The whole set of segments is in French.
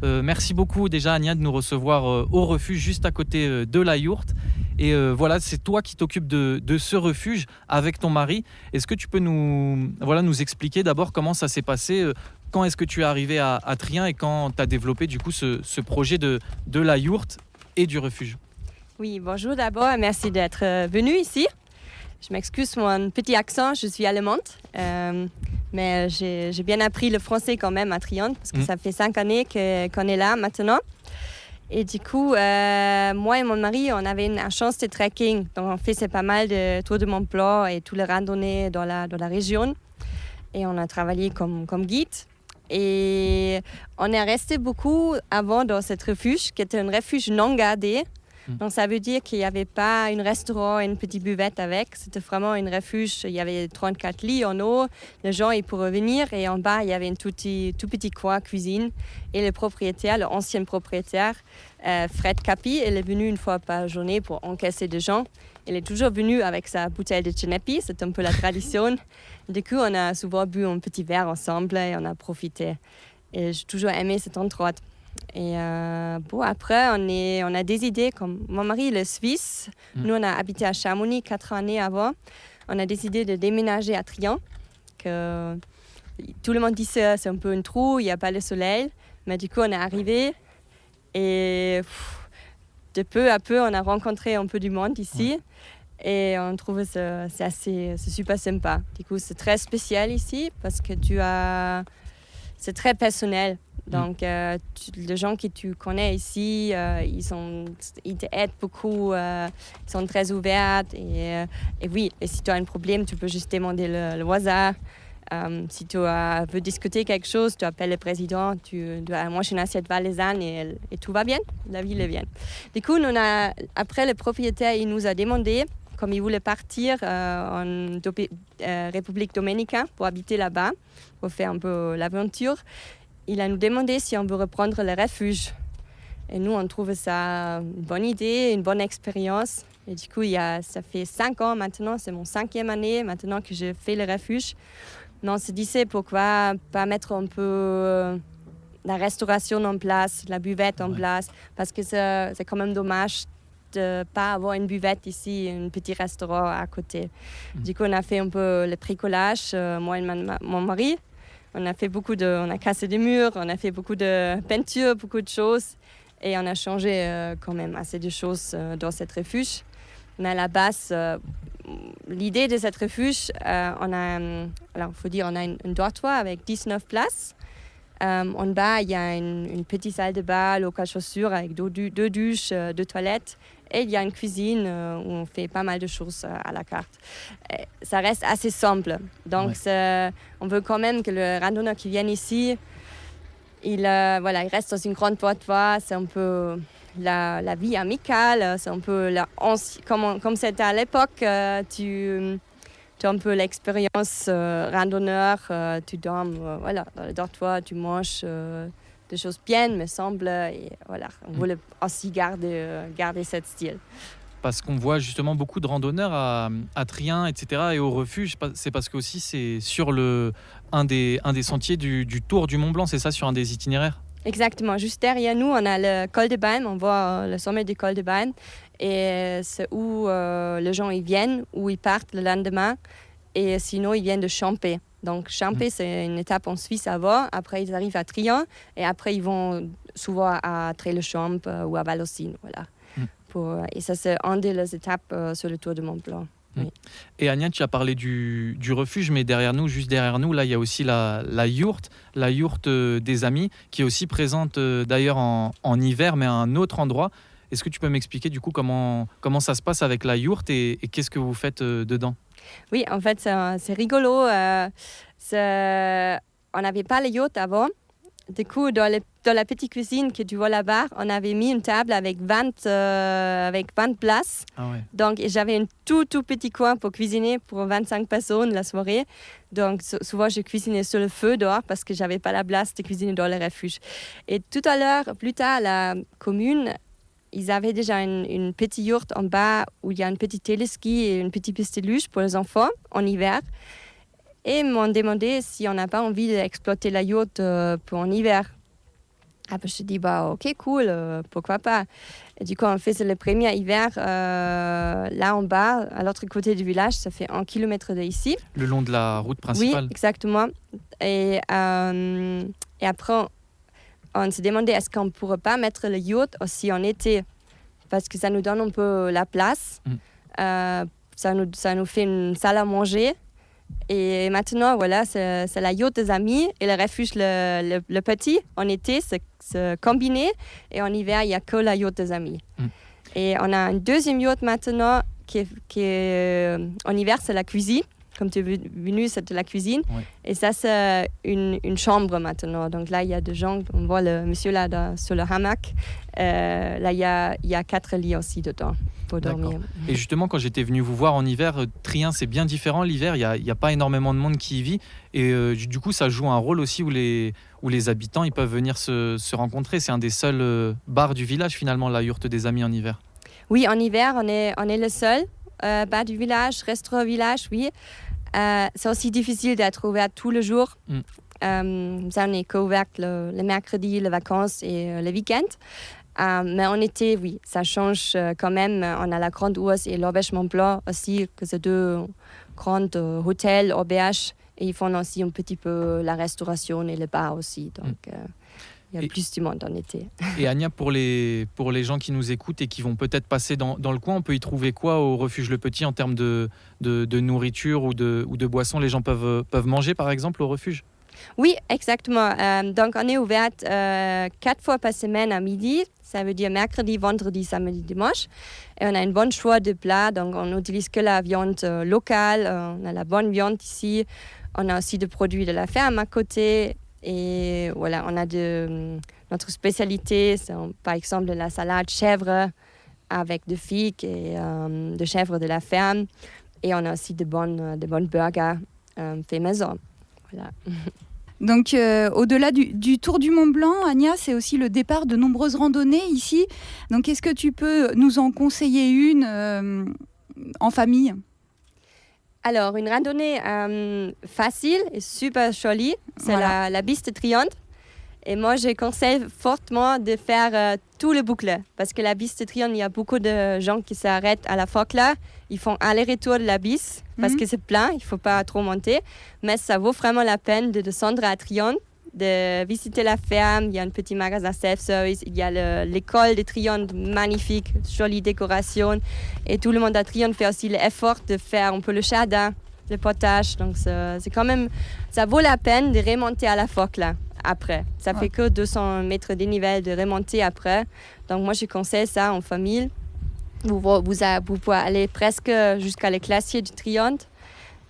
Merci beaucoup déjà Ania de nous recevoir au refuge juste à côté de la yourte. Et voilà, c'est toi qui t'occupes de ce refuge avec ton mari. Est-ce que tu peux nous expliquer d'abord comment ça s'est passé quand est-ce que tu es arrivé à Trien et quand tu as développé du coup ce projet de la yourte et du refuge? Oui, bonjour d'abord et merci d'être venu ici. Je m'excuse pour mon petit accent, je suis allemande, mais j'ai bien appris le français quand même à Trient parce que ça fait 5 années qu'on est là maintenant. Et du coup, moi et mon mari, on avait une agence de trekking, donc on faisait pas mal de tours de Mont Blanc et toutes les randonnées dans la région. Et on a travaillé comme guide. Et on est resté beaucoup avant dans ce refuge, qui était un refuge non gardé. Donc ça veut dire qu'il n'y avait pas un restaurant et une petite buvette avec. C'était vraiment un refuge. Il y avait 34 lits en haut. Les gens ils pourraient venir. Et en bas, il y avait un tout petit coin cuisine. Et le propriétaire, l'ancien propriétaire, Fred Capi, il est venu une fois par journée pour encaisser des gens. Il est toujours venu avec sa bouteille de Cenepi. C'est un peu la tradition. Du coup, on a souvent bu un petit verre ensemble et on a profité. Et j'ai toujours aimé cet endroit. Et après, on a des idées, comme mon mari il est suisse. Nous, on a habité à Chamonix 4 années avant. On a décidé de déménager à Trient. Que tout le monde dit que c'est un peu un trou, il n'y a pas le soleil. Mais du coup, on est arrivé et de peu à peu, on a rencontré un peu du monde ici. Et on trouve que c'est super sympa. Du coup, c'est très spécial ici parce que c'est très personnel. Donc, les gens que tu connais ici, ils t'aident beaucoup, ils sont très ouverts. Et oui, et si tu as un problème, tu peux juste demander le voisin. Si tu veux discuter quelque chose, tu appelles le président, tu dois manger une assiette valaisanne et tout va bien, la vie est bien. Du coup, après, le propriétaire il nous a demandé, comme il voulait partir en République dominicaine pour habiter là-bas, pour faire un peu l'aventure, il a nous demandé si on veut reprendre le refuge. Et nous, on trouve ça une bonne idée, une bonne expérience. Et du coup, ça fait 5 ans maintenant, c'est mon 5e année maintenant que je fais le refuge. Mais on se disait pourquoi pas mettre un peu la restauration en place, la buvette en place, parce que c'est quand même dommage de ne pas avoir une buvette ici, un petit restaurant à côté. Du coup, on a fait un peu le bricolage, moi et mon mari. On a cassé des murs, on a fait beaucoup de peinture, beaucoup de choses. Et on a changé quand même assez de choses dans ce refuge. Mais à la base, l'idée de ce refuge, on a un dortoir avec 19 places. En bas, il y a une petite salle de bain, local chaussures avec 2 douches, 2 toilettes. Et il y a une cuisine où on fait pas mal de choses à la carte. Et ça reste assez simple. Donc, on veut quand même que le randonneur qui vient ici, il reste dans une grande dortoir. C'est un peu la vie amicale. C'est un peu comme c'était à l'époque. Tu as un peu l'expérience randonneur. Tu dors dans le dortoir, tu manges des choses bien, me semble. Et voilà, on voulait aussi garder ce style. Parce qu'on voit justement beaucoup de randonneurs à Trien, etc. et au refuge. C'est parce que aussi c'est sur un des sentiers du Tour du Mont Blanc, c'est ça, sur un des itinéraires? Exactement. Juste derrière nous, on a le col de Balme. On voit le sommet du col de Balme. Et c'est où les gens ils viennent, où ils partent le lendemain. Et sinon, ils viennent de Champé. Donc, Champé, c'est une étape en Suisse avant. Après, ils arrivent à Trient. Et après, ils vont souvent à Tréllechamp ou à Valocine. Voilà. Et ça, c'est une des étapes sur le Tour de Mont Blanc. Oui. Et Ania, tu as parlé du refuge, mais juste derrière nous, là, il y a aussi la yourte des amis, qui est aussi présente d'ailleurs en hiver, mais à un autre endroit. Est-ce que tu peux m'expliquer du coup comment ça se passe avec la yourte et qu'est-ce que vous faites dedans? Oui, en fait, c'est rigolo. On n'avait pas la yourte avant. Du coup, dans la petite cuisine que tu vois là-bas, on avait mis une table avec 20 places. Ah ouais. Donc, j'avais un tout petit coin pour cuisiner pour 25 personnes la soirée. Donc, souvent, je cuisinais sur le feu dehors parce que je n'avais pas la place de cuisiner dans le refuge. Et tout à l'heure, plus tard, la commune, ils avaient déjà une petite yourte en bas où il y a une petite téléski et une petite piste de luge pour les enfants en hiver. Et ils m'ont demandé si on n'a pas envie d'exploiter la yourte pour en hiver. Ah, bah, je dis, bah, ok, cool, pourquoi pas. Et du coup, on fait le premier hiver là en bas, à l'autre côté du village, ça fait 1 kilomètre d'ici. Le long de la route Oui, principale. exactement. Et après, on s'est demandé est-ce qu'on ne pourrait pas mettre le yacht aussi en été, parce que ça nous donne un peu la place. Ça nous fait une salle à manger. Et maintenant, voilà, c'est la yacht des amis et le refuge le petit. En été, c'est combiné. Et en hiver, il n'y a que la yacht des amis. Et on a un deuxième yacht maintenant qui est en hiver, c'est la cuisine. Comme tu es venu, c'est de la cuisine. Ouais. Et ça, c'est une chambre maintenant. Donc là, il y a des gens, on voit le monsieur là sur le hamac. Là, il y a 4 lits aussi dedans pour dormir. Et justement, quand j'étais venu vous voir en hiver, Trien, c'est bien différent. L'hiver, il n'y a pas énormément de monde qui y vit. Et du coup, ça joue un rôle aussi où les habitants ils peuvent venir se rencontrer. C'est un des seuls bars du village, finalement, la yourte des amis en hiver. Oui, en hiver, on est le seul bar du village, restaurant village, oui. C'est aussi difficile d'être ouvert tous les jours. Ça, on est qu'ouvert le mercredi, les vacances et le week-end. Mais en été, oui, ça change quand même. On a la Grande Ourse et l'Auberge Mont-Blanc aussi, que c'est 2 grands hôtels, auberges. Et ils font aussi un petit peu la restauration et le bar aussi. Donc, il y a plus du monde en été. Et Ania, pour les gens qui nous écoutent et qui vont peut-être passer dans le coin, on peut y trouver quoi au Refuge Le Petit en termes de nourriture ou de boissons? Les gens peuvent manger, par exemple, au refuge? Oui, exactement. Donc, on est ouverte 4 fois par semaine à midi. Ça veut dire mercredi, vendredi, samedi, dimanche. Et on a un bon choix de plats. Donc, on n'utilise que la viande locale. On a la bonne viande ici. On a aussi des produits de la ferme à côté. Et voilà, on a notre spécialité, c'est par exemple la salade chèvre avec des figues et de chèvre de la ferme. Et on a aussi de bons burgers faits maison. Voilà. Donc, au-delà du Tour du Mont Blanc, Ania, c'est aussi le départ de nombreuses randonnées ici. Donc, est-ce que tu peux nous en conseiller une en famille ? Alors, une randonnée facile et super jolie, c'est la Biste Triante. Et moi, je conseille fortement de faire tout le boucle. Parce que la Biste Triante, il y a beaucoup de gens qui s'arrêtent à la Forclaz. Ils font aller-retour de la Biste parce que c'est plein, il ne faut pas trop monter. Mais ça vaut vraiment la peine de descendre à Triante, de visiter la ferme. Il y a un petit magasin self-service. Il y a l'école de Triante, magnifique, jolie décoration. Et tout le monde à Triante fait aussi l'effort de faire un peu le jardin, le potage. Donc, c'est quand même, ça vaut la peine de remonter à la Forclaz après. Ça fait que 200 mètres de dénivelé de remonter après. Donc, moi, je conseille ça en famille. Vous pouvez aller presque jusqu'à les glaciers de Triante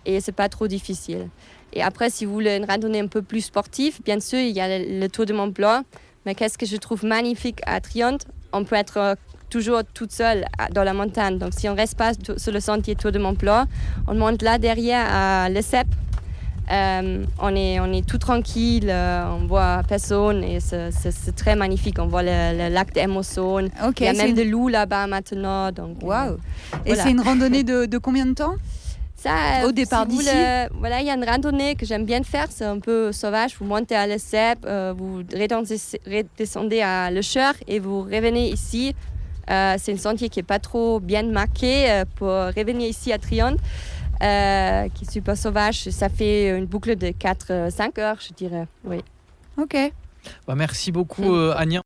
et c'est pas trop difficile. Et après, si vous voulez une randonnée un peu plus sportive, bien sûr, il y a le Tour de Mont Blanc. Mais qu'est-ce que je trouve magnifique à Triante, on peut être toujours toute seule dans la montagne. Donc, si on reste pas sur le sentier Tour de Mont Blanc, on monte là derrière à Le Cep. On est tout tranquille, on voit personne et c'est très magnifique. On voit le lac d'Emosson. Il y a même des loups là-bas maintenant. Donc, wow. Et c'est une randonnée de combien de temps? Ça, au départ d'ici. Voilà, il y a une randonnée que j'aime bien faire, c'est un peu sauvage. Vous montez à Le Cep, vous redescendez à Le Cheur et vous revenez ici. C'est un sentier qui n'est pas trop bien marqué pour revenir ici à Triante. Qui est super sauvage. Ça fait une boucle de 4-5 heures, je dirais. Oui. Ok. Merci beaucoup, Ania.